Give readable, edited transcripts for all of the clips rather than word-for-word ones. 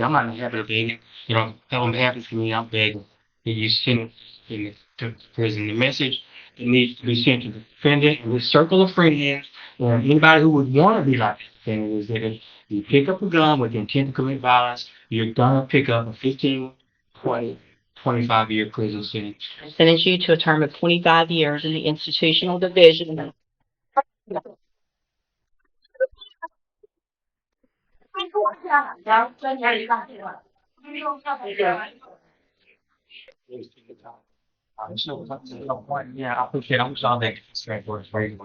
I'm not in the habit of begging. You know, that would happen to me. I'm begging. You send it to prison. The message that needs to be sent to the defendant and his circle of friends and anybody who would want to be like the defendant is that if you pick up a gun with the intent to commit violence, you're gonna pick up a 15, 20, 25-year prison sentence. Sentence you to a term of 25 years in the institutional division. Yeah, I appreciate it. I'm sorry that straight for it's very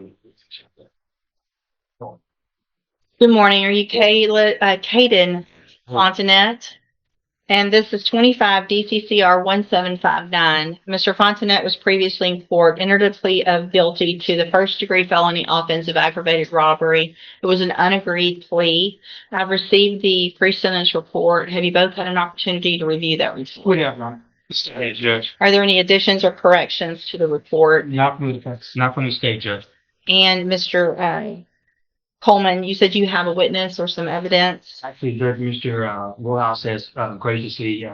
Good morning. Are you Caden Fontanet? And this is 25 DCCR 1759. Mr. Fontanet was previously in court, entered a plea of guilty to the first-degree felony offense of aggravated robbery. It was an unagreed plea. I've received the pre-sentence report. Have you both had an opportunity to review that report? We have none. State judge. Are there any additions or corrections to the report? Not from the defense. Not from the state judge. And Mr. Coleman, you said you have a witness or some evidence? Actually, Judge, Mr. Rojas has graciously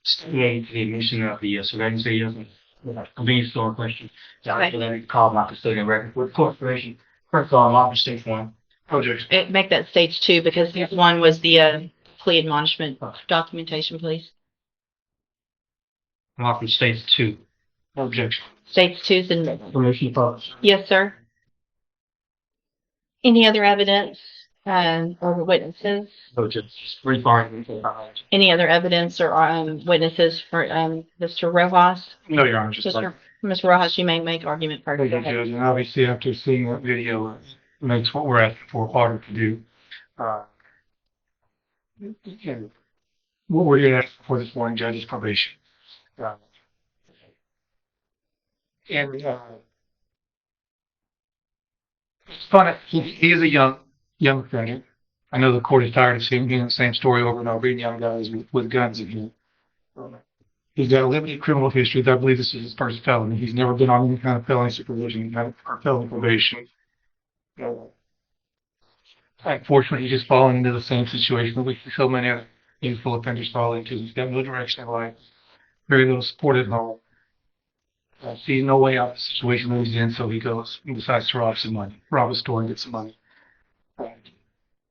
stated the admission of the surveillance videos and convenience store question. So I feel that it called my custodian record with corporation. First of all, I'm off for stage one. Project. Make that stage 2 because this one was the plea admonishment documentation, please. I'm off from stage 2. No objection. Stage 2 is in. Permission to publish. Yes, sir. Any other evidence or witnesses? No, just refining. Any other evidence or witnesses for Mr. Rojas? No, Your Honor, just like. Mr. Rojas, you may make argument first. Thank you, Judge. And obviously, after seeing that video, it makes what we're asking for harder to do. And what we're here asking for this morning, Judge, is probation. It's funny. He is a young offender. I know the court is tired of seeing the same story over and over again, young guys with guns again. He's got a limited criminal history. I believe this is his first felony. He's never been on any kind of felony supervision or felony probation. Unfortunately, he's just fallen into the same situation that we see so many other youthful offenders fall into. He's got no direction in life, very little support at home. Sees no way out of the situation that he's in, so he goes and decides to rob a store and get some money.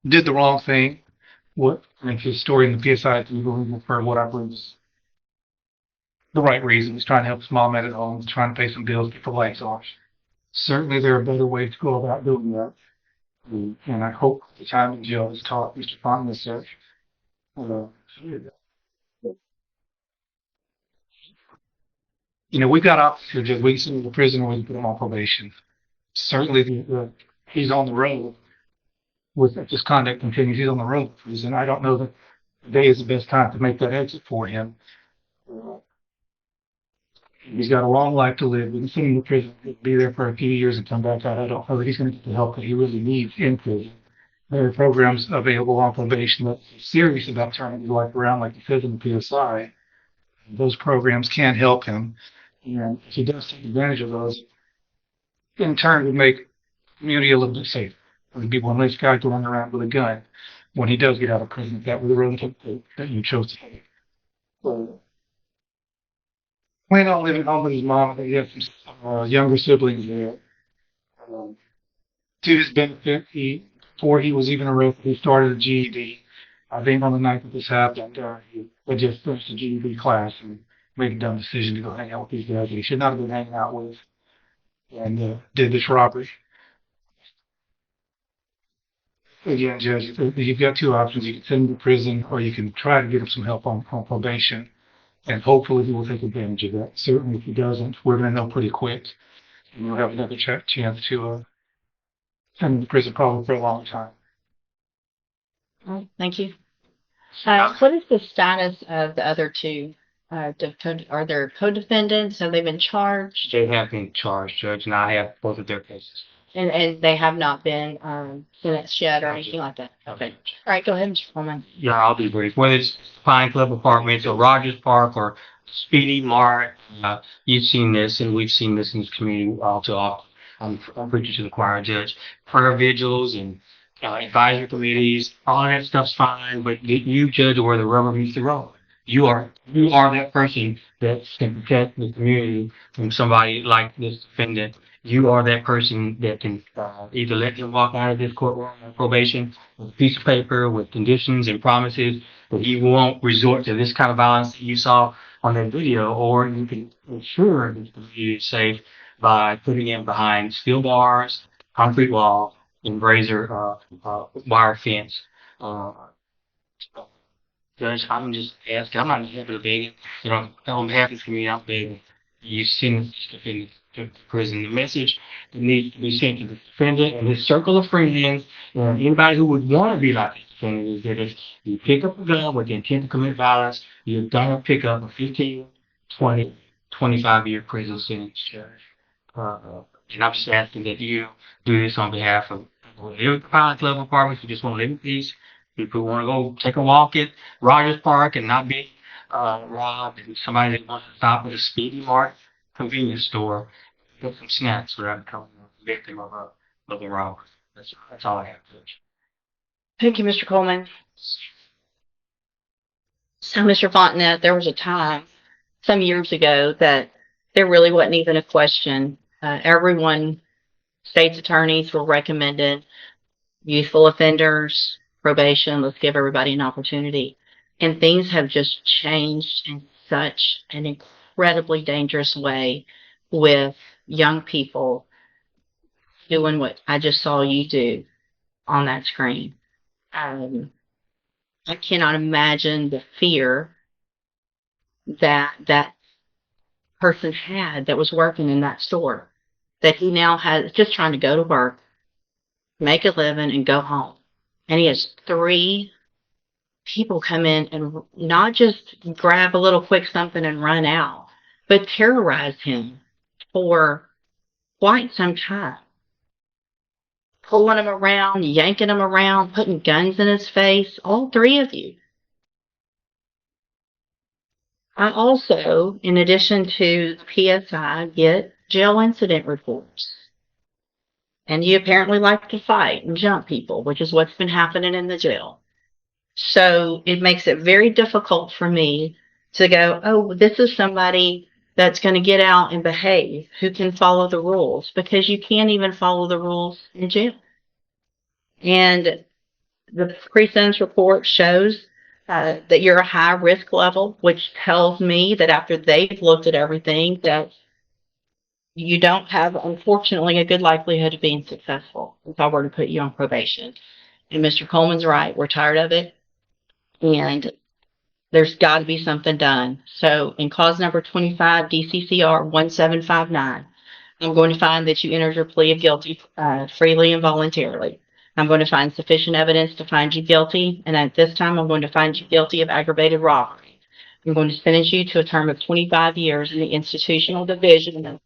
Did the wrong thing. His story in the PSI is believable for what I believe is the right reason. He's trying to help his mom out at home. He's trying to pay some bills, get the lights off. Certainly, there are better ways to go about doing that. And I hope the time in jail has taught Mr. Fontanet such. We've got options here, Judge. We can send him to prison or we can put him on probation. Certainly, he's on the road. If this conduct continues, he's on the road for prison. I don't know that today is the best time to make that exit for him. He's got a long life to live. We can send him to prison, be there for a few years and come back out. I don't know that he's going to get the help that he really needs in prison. There are programs available on probation that's serious about turning his life around, like he says in the PSI. Those programs can help him. And if he does take advantage of those, in turn, would make the community a little bit safer. There would be one less guy going around with a gun when he does get out of prison, if that were the road that you chose to take. Plan on living home with his mom. I think he has some younger siblings there. To his benefit, before he was even arrested, he started a GED. I think on the night that this happened, he had just finished a GED class and made a dumb decision to go hang out with these guys that he should not have been hanging out with, and did this robbery. Again, Judge, you've got two options. You can send him to prison, or you can try to get him some help on probation, and hopefully he will take advantage of that. Certainly, if he doesn't, we're going to know pretty quick, and we'll have another chance to send him to prison probably for a long time. All right, thank you. What is the status of the other two? Are there co-defendants? Have they been charged? They have been charged, Judge, and I have both of their cases. And they have not been sentenced yet or anything like that? Okay. All right, go ahead, Mr. Coleman. Yeah, I'll be brief. Whether it's Pine Club Apartments or Rogers Park or Speedy Mart, you've seen this, and we've seen this in this community all too often. I'm preaching to the choir, Judge. Prayer vigils and advisory committees, all of that stuff's fine, but you judge where the rubber meets the road. You are that person that can protect the community from somebody like this defendant. You are that person that can either let him walk out of this courtroom on probation with a piece of paper with conditions and promises that he won't resort to this kind of violence that you saw on that video, or you can ensure that the community is safe by putting him behind steel bars, concrete walls, and razor wire fence. Uh, Judge, I'm just asking. I'm not in the habit of begging. On behalf of the community, I'm begging you send this defendant to prison. The message that needs to be sent to the defendant and his circle of friends and anybody who would want to be like this defendant is that if you pick up a gun with the intent to commit violence, you're gonna pick up a 15, 20, 25-year prison sentence, Judge. And I'm just asking that you do this on behalf of people who live at the Pilot Club apartments who just want to live in peace. People who want to go take a walk at Rogers Park and not be robbed, and somebody that wants to stop at a Speedy Mart convenience store, get some snacks without becoming a victim of a robbery. That's all I have, Judge. Thank you, Mr. Coleman. So, Mr. Fontenette, there was a time some years ago that there really wasn't even a question. Everyone, state's attorneys were recommending youthful offenders, probation, let's give everybody an opportunity. And things have just changed in such an incredibly dangerous way with young people doing what I just saw you do on that screen. I cannot imagine the fear that person had that was working in that store, that he now has just trying to go to work, make a living, and go home. And he has 3 people come in and not just grab a little quick something and run out, but terrorize him for quite some time. Pulling him around, yanking him around, putting guns in his face, all 3 of you. I also, in addition to PSI, get jail incident reports. And you apparently like to fight and jump people, which is what's been happening in the jail. So it makes it very difficult for me to go, oh, this is somebody that's going to get out and behave, who can follow the rules, because you can't even follow the rules in jail. And the pre-sentence report shows that you're a high risk level, which tells me that after they've looked at everything, that you don't have, unfortunately, a good likelihood of being successful if I were to put you on probation. And Mr. Coleman's right. We're tired of it. And there's got to be something done. So in cause number 25, DCCR 1759, I'm going to find that you entered your plea of guilty freely and voluntarily. I'm going to find sufficient evidence to find you guilty. And at this time, I'm going to find you guilty of aggravated robbery. I'm going to sentence you to a term of 25 years in the institutional division.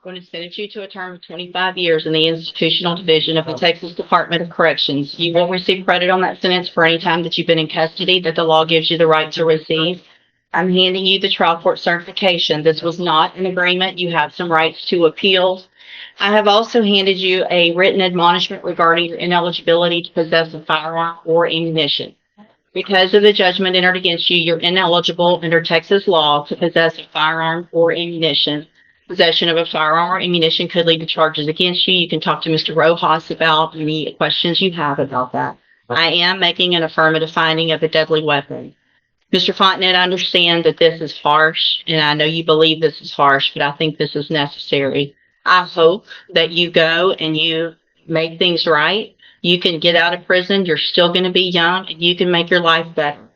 Going to sentence you to a term of 25 years in the institutional division of the Texas Department of Corrections. You will receive credit on that sentence for any time that you've been in custody that the law gives you the right to receive. I'm handing you the trial court certification. This was not an agreement. You have some rights to appeal. I have also handed you a written admonishment regarding your ineligibility to possess a firearm or ammunition. Because of the judgment entered against you, you're ineligible under Texas law to possess a firearm or ammunition. Possession of a firearm or ammunition could lead to charges against you. You can talk to Mr. Rojas about any questions you have about that. I am making an affirmative finding of a deadly weapon. Mr. Fontenette, I understand that this is harsh, and I know you believe this is harsh, but I think this is necessary. I hope that you go and you make things right. You can get out of prison. You're still going to be young, and you can make your life better.